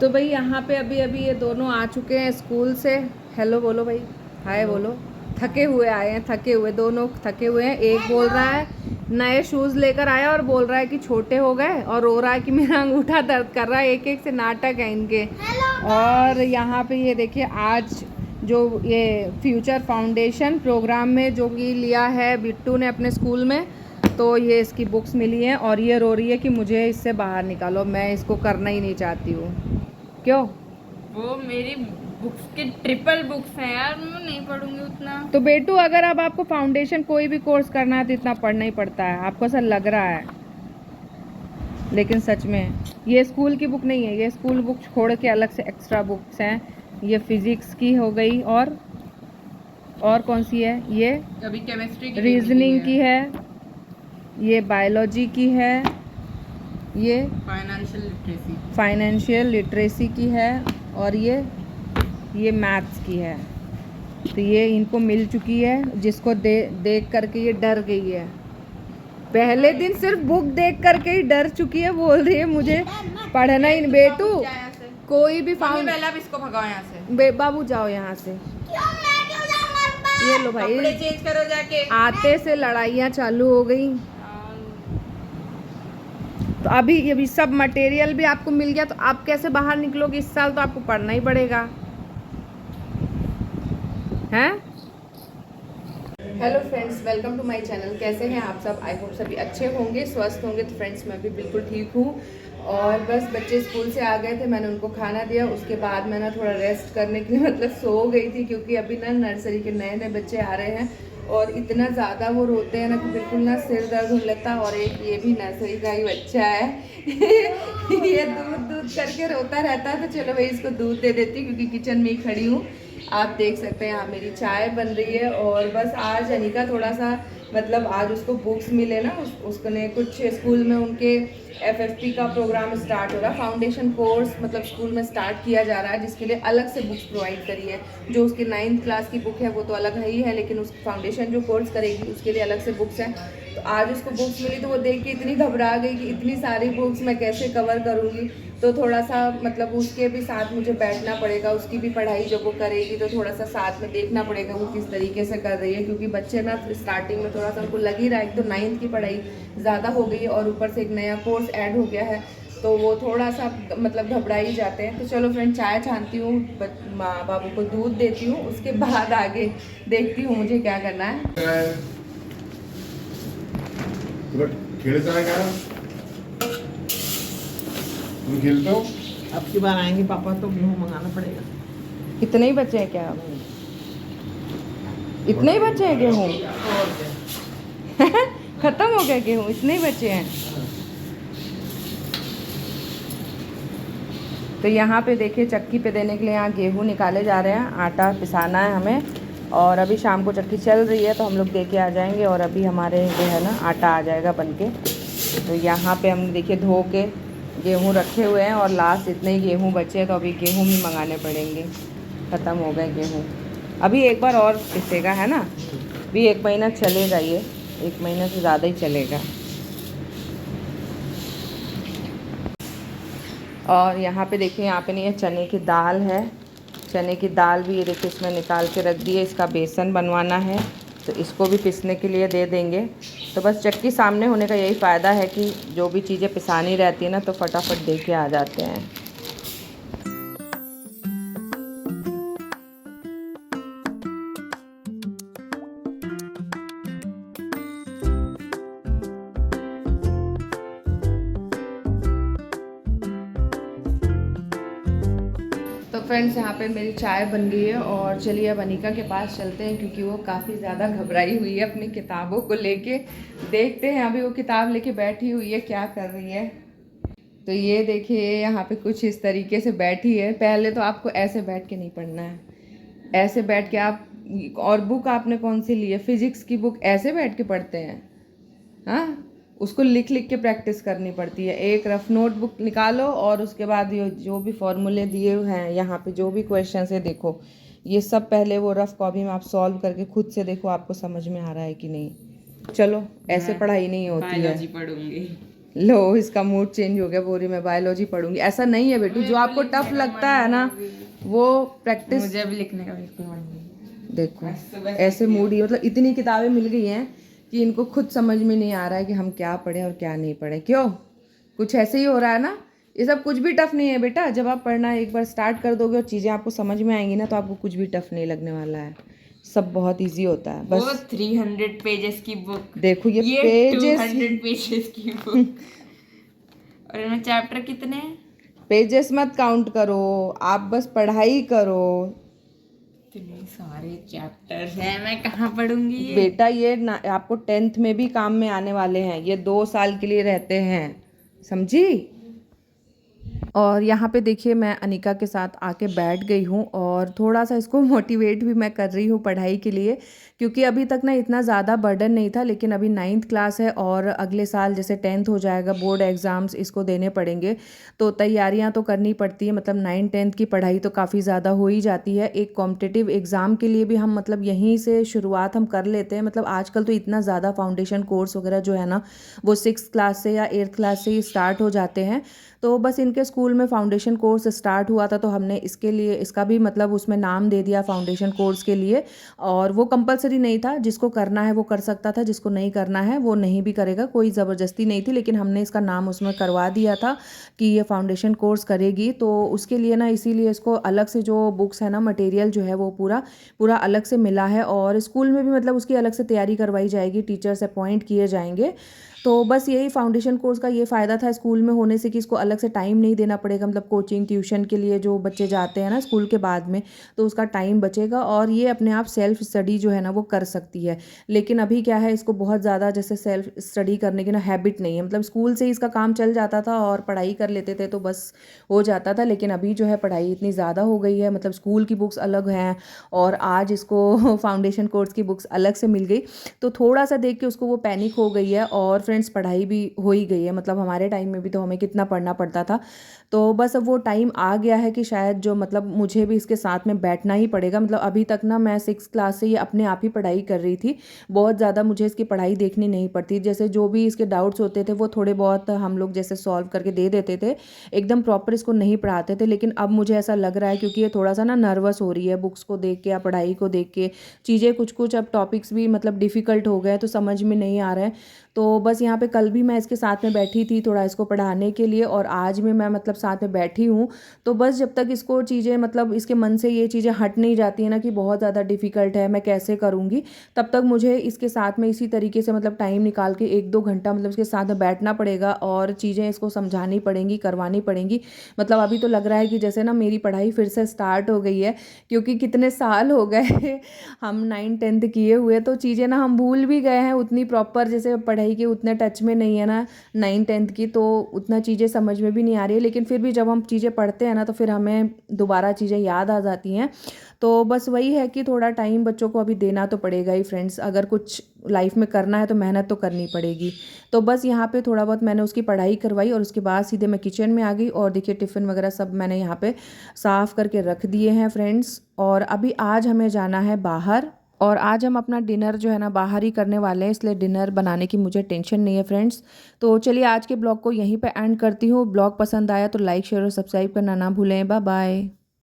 तो भाई यहाँ पे अभी अभी ये दोनों आ चुके हैं स्कूल से। हेलो बोलो भाई, हाय बोलो। थके हुए आए हैं, थके हुए दोनों थके हुए हैं। एक बोल रहा है नए शूज़ लेकर आया और बोल रहा है कि छोटे हो गए, और रो रहा है कि मेरा अंगूठा दर्द कर रहा है। एक एक से नाटक है इनके। और यहाँ पे ये देखिए आज जो ये फ्यूचर फाउंडेशन प्रोग्राम में जो कि लिया है बिट्टू ने अपने स्कूल में, तो ये इसकी बुक्स मिली हैं और ये रो रही है कि मुझे इससे बाहर निकालो, मैं इसको करना ही नहीं चाहती हूँ। क्यों? वो मेरी बुक्स के ट्रिपल बुक्स हैं यार, मैं नहीं पढ़ूंगी उतना। तो बेटू अगर अब आपको फाउंडेशन कोई भी कोर्स करना है तो इतना पढ़ना ही पड़ता है, आपको ऐसा लग रहा है, लेकिन सच में ये स्कूल की बुक नहीं है। ये स्कूल बुक छोड़ के अलग से एक्स्ट्रा बुक्स हैं। ये फिजिक्स की हो गई, और कौन सी है ये? अभी केमिस्ट्री की रीजनिंग की है, ये बायोलॉजी की है, ये फाइनेंशियल लिटरेसी की है, और ये मैथ्स की है। तो ये इनको मिल चुकी है, जिसको देख करके ये डर गई है। पहले दिन सिर्फ बुक देख करके ही डर चुकी है, बोल रही है मुझे पढ़ना ही नहीं। बेटू कोई भी इसको भगाओ यहाँ से। बाबू जाओ यहाँ से। ये लो भाई, कपड़े चेंज करो जाके। आते से लड़ाइयाँ चालू हो गई। तो अभी सब मटेरियल भी आपको मिल गया, तो आप कैसे बाहर निकलोगे? इस साल तो आपको पढ़ना ही पड़ेगा, हैं? Hello friends, welcome to my channel. कैसे हैं आप सब? आई होप सभी अच्छे होंगे, स्वस्थ होंगे। तो फ्रेंड्स मैं भी बिल्कुल ठीक हूँ। और बस बच्चे स्कूल से आ गए थे, मैंने उनको खाना दिया। उसके बाद मैं ना थोड़ा रेस्ट करने के लिए मतलब सो गई थी, क्योंकि अभी ना नर्सरी के नए नए बच्चे आ रहे हैं और इतना ज़्यादा वो रोते हैं ना कि बिल्कुल ना सिर दर्द हो लेता। और एक ये भी नर्सरी का ही बच्चा है ये दूध दूध करके रोता रहता है। तो चलो भाई इसको दूध दे देती हूँ, क्योंकि किचन में ही खड़ी हूँ। आप देख सकते हैं यहाँ मेरी चाय बन रही है। और बस आज अनिका थोड़ा सा मतलब आज उसको बुक्स मिले ना, उसने कुछ स्कूल में उनके एफएफपी का प्रोग्राम स्टार्ट हो रहा है। फाउंडेशन कोर्स मतलब स्कूल में स्टार्ट किया जा रहा है, जिसके लिए अलग से बुक्स प्रोवाइड करी है। जो उसकी 9th क्लास की बुक है वो तो अलग है ही है, लेकिन उस फाउंडेशन जो कोर्स करेगी उसके लिए अलग से बुक्स हैं। तो आज उसको बुक्स मिली तो वो देख के इतनी घबरा गई कि इतनी सारी बुक्स मैं कैसे कवर करूँगी। तो थोड़ा सा मतलब उसके भी साथ मुझे बैठना पड़ेगा, उसकी भी पढ़ाई जब वो करेगी तो थोड़ा सा साथ में देखना पड़ेगा वो किस तरीके से कर रही है। क्योंकि बच्चे ना स्टार्टिंग में थोड़ा सा उनको लग ही रहा है, एक तो 9th की पढ़ाई ज़्यादा हो गई है और ऊपर से एक नया कोर्स ऐड हो गया है, तो वो थोड़ा सा मतलब घबरा ही जाते हैं। तो चलो फ्रेंड चाय छानती हूँ, माँ बाबू को दूध देती हूँ, उसके बाद आगे देखती हूँ मुझे क्या करना है। तुम खेलते हो? अब की बार आएंगे पापा तो गेहूँ मंगाना पड़ेगा। इतने ही बच्चे हैं क्या? इतने ही बच्चे हैं गेहूँ? खत्म हो गया गेहूँ? इतने ही बच्चे हैं? तो यहाँ पे देखिए चक्की पे देने के लिए यहाँ गेहूँ निकाले जा रहे हैं, आटा पिसाना है हमें। और अभी शाम को चक्की चल रही है तो हम लोग दे के आ जाएंगे, और अभी हमारे जो है ना आटा आ जाएगा बन के। तो यहाँ पे हम देखिए धो के गेहूँ रखे हुए हैं, और लास्ट इतने ही गेहूँ बचे हैं, तो अभी गेहूँ भी मंगाने पड़ेंगे। ख़त्म हो गए गेहूँ, अभी एक बार और पिसेगा है ना। अभी 1 महीना चलेगा, ये 1 महीना से ज़्यादा ही चलेगा। और यहाँ पे देखिए, यहाँ पे नहीं है, चने की दाल है। चने की दाल भी ये देखिए इसमें निकाल के रख दी है। इसका बेसन बनवाना है तो इसको भी पिसने के लिए दे देंगे। तो बस चक्की सामने होने का यही फ़ायदा है कि जो भी चीज़ें पिसानी रहती है ना तो फटाफट दे के आ जाते हैं। तो फ्रेंड्स यहाँ पे मेरी चाय बन गई है, और चलिए अब अनिका के पास चलते हैं, क्योंकि वो काफ़ी ज़्यादा घबराई हुई है अपनी किताबों को लेके। देखते हैं अभी वो किताब लेके बैठी हुई है क्या कर रही है। तो ये देखिए यहाँ पे कुछ इस तरीके से बैठी है। पहले तो आपको ऐसे बैठ के नहीं पढ़ना है, ऐसे बैठ के आप, और बुक आपने कौन सी ली है? फिजिक्स की बुक ऐसे बैठ के पढ़ते हैं? हाँ, उसको लिख लिख के प्रैक्टिस करनी पड़ती है। एक रफ नोटबुक निकालो और उसके बाद ये जो भी फॉर्मूले दिए हुए हैं यहाँ पे, जो भी क्वेश्चन है देखो, ये सब पहले वो रफ कॉपी में आप सॉल्व करके खुद से देखो आपको समझ में आ रहा है कि नहीं। चलो ऐसे पढ़ाई नहीं होती है। पढ़ूंगी। लो इसका मूड चेंज हो गया, बोरी मैं बायोलॉजी पढ़ूंगी। ऐसा नहीं है बेटू, जो आपको टफ लगता है ना वो प्रैक्टिस। मुझे भी लिखने का बिल्कुल मन नहीं। देखो ऐसे मूड ही, मतलब इतनी किताबें मिल गई हैं कि इनको खुद समझ में नहीं आ रहा है कि हम क्या पढ़ें और क्या नहीं पढ़ें। क्यों, कुछ ऐसे ही हो रहा है ना। ये सब कुछ भी टफ नहीं है बेटा, जब आप पढ़ना एक बार स्टार्ट कर दोगे और चीज़ें आपको समझ में आएंगी ना तो आपको कुछ भी टफ नहीं लगने वाला है, सब बहुत इजी होता है। वो बस 300 पेजेस की बुक, देखो ये ये पेजेस 200 पेजेस की बुक। और इनमें चैप्टर कितने हैं? पेजेस मत काउंट करो, आप बस पढ़ाई करो इतने सारे चैप्टर्स हैं, मैं कहाँ पढ़ूंगी ये? बेटा। ये ना आपको 10th में भी काम में आने वाले हैं, ये 2 साल के लिए रहते हैं, समझी। और यहाँ पे देखिए मैं अनिका के साथ आके बैठ गई हूँ और थोड़ा सा इसको मोटिवेट भी मैं कर रही हूँ पढ़ाई के लिए, क्योंकि अभी तक ना इतना ज़्यादा बर्डन नहीं था, लेकिन अभी 9th क्लास है और अगले साल जैसे 10th हो जाएगा, बोर्ड एग्ज़ाम्स इसको देने पड़ेंगे, तो तैयारियाँ तो करनी पड़ती है। मतलब 9th-10th की पढ़ाई तो काफ़ी ज़्यादा हो ही जाती है। एक कॉम्पिटिटिव एग्ज़ाम के लिए भी हम मतलब यहीं से शुरुआत हम कर लेते हैं। मतलब आजकल तो इतना ज़्यादा फाउंडेशन कोर्स वगैरह जो है ना वो 6th क्लास से या 8th क्लास से ही स्टार्ट हो जाते हैं। तो बस इनके स्कूल में फाउंडेशन कोर्स स्टार्ट हुआ था तो हमने इसके लिए इसका भी मतलब उसमें नाम दे दिया फाउंडेशन कोर्स के लिए। और वो कंपलसरी नहीं था, जिसको करना है वो कर सकता था, जिसको नहीं करना है वो नहीं भी करेगा, कोई ज़बरदस्ती नहीं थी, लेकिन हमने इसका नाम उसमें करवा दिया था कि ये फाउंडेशन कोर्स करेगी। तो उसके लिए ना इसीलिए इसको अलग से जो बुक्स है ना, मटेरियल जो है वो पूरा पूरा अलग से मिला है और स्कूल में भी मतलब उसकी अलग से तैयारी करवाई जाएगी, टीचर्स अपॉइंट किए जाएंगे। तो बस यही फाउंडेशन कोर्स का ये फ़ायदा था स्कूल में होने से कि इसको अलग से टाइम नहीं देना पड़ेगा। मतलब कोचिंग ट्यूशन के लिए जो बच्चे जाते हैं ना स्कूल के बाद में, तो उसका टाइम बचेगा और ये अपने आप सेल्फ स्टडी जो है ना वो कर सकती है। लेकिन अभी क्या है, इसको बहुत ज़्यादा जैसे सेल्फ स्टडी करने की ना हैबिट नहीं है। मतलब स्कूल से ही इसका काम चल जाता था और पढ़ाई कर लेते थे तो बस हो जाता था, लेकिन अभी जो है पढ़ाई इतनी ज़्यादा हो गई है, मतलब स्कूल की बुक्स अलग हैं और आज इसको फाउंडेशन कोर्स की बुक्स अलग से मिल गई, तो थोड़ा सा देख के उसको वो पैनिक हो गई है। और फ्रेंड्स पढ़ाई भी हो ही गई है, मतलब हमारे टाइम में भी तो हमें कितना पढ़ना पड़ता था। तो बस अब वो टाइम आ गया है कि शायद जो मतलब मुझे भी इसके साथ में बैठना ही पड़ेगा। मतलब अभी तक ना मैं 6th क्लास से ये अपने आप ही पढ़ाई कर रही थी, बहुत ज़्यादा मुझे इसकी पढ़ाई देखनी नहीं पड़ती। जैसे जो भी इसके डाउट्स होते थे वो थोड़े बहुत हम लोग जैसे सॉल्व करके दे देते थे, एकदम प्रॉपर इसको नहीं पढ़ाते थे। लेकिन अब मुझे ऐसा लग रहा है क्योंकि ये थोड़ा सा ना नर्वस हो रही है बुक्स को देख के या पढ़ाई को देख के, चीज़ें कुछ कुछ अब टॉपिक्स भी मतलब डिफ़िकल्ट हो गए तो समझ में नहीं आ रहा है। तो बस यहाँ पे कल भी मैं इसके साथ में बैठी थी थोड़ा इसको पढ़ाने के लिए और आज भी मैं मतलब साथ में बैठी हूँ। तो बस जब तक इसको चीज़ें मतलब इसके मन से ये चीज़ें हट नहीं जाती हैं ना कि बहुत ज़्यादा डिफ़िकल्ट है, मैं कैसे करूँगी, तब तक मुझे इसके साथ में इसी तरीके से मतलब टाइम निकाल के 1-2 घंटा मतलब इसके साथ में बैठना पड़ेगा और चीज़ें इसको समझानी पड़ेंगी, करवानी पड़ेंगी। मतलब अभी तो लग रहा है कि जैसे ना मेरी पढ़ाई फिर से स्टार्ट हो गई है, क्योंकि कितने साल हो गए हम 9th-10th किए हुए, तो चीज़ें ना हम भूल भी गए हैं उतनी प्रॉपर, जैसे पढ़ाई के उतने टच में नहीं है ना 9th-10th की, तो उतना चीज़ें समझ में भी नहीं आ रही है। लेकिन फिर भी जब हम चीज़ें पढ़ते हैं ना तो फिर हमें दोबारा चीज़ें याद आ जाती हैं। तो बस वही है कि थोड़ा टाइम बच्चों को अभी देना तो पड़ेगा ही फ्रेंड्स, अगर कुछ लाइफ में करना है तो मेहनत तो करनी पड़ेगी। तो बस यहाँ पे थोड़ा बहुत मैंने उसकी पढ़ाई करवाई और उसके बाद सीधे मैं किचन में आ गई और देखिए टिफ़िन वगैरह सब मैंने यहाँ पे साफ़ करके रख दिए हैं फ्रेंड्स। और अभी आज हमें जाना है बाहर और आज हम अपना डिनर जो है ना बाहर ही करने वाले हैं, इसलिए डिनर बनाने की मुझे टेंशन नहीं है फ्रेंड्स। तो चलिए आज के ब्लॉग को यहीं पे एंड करती हूँ। ब्लॉग पसंद आया तो लाइक शेयर और सब्सक्राइब करना ना भूलें। Bye bye.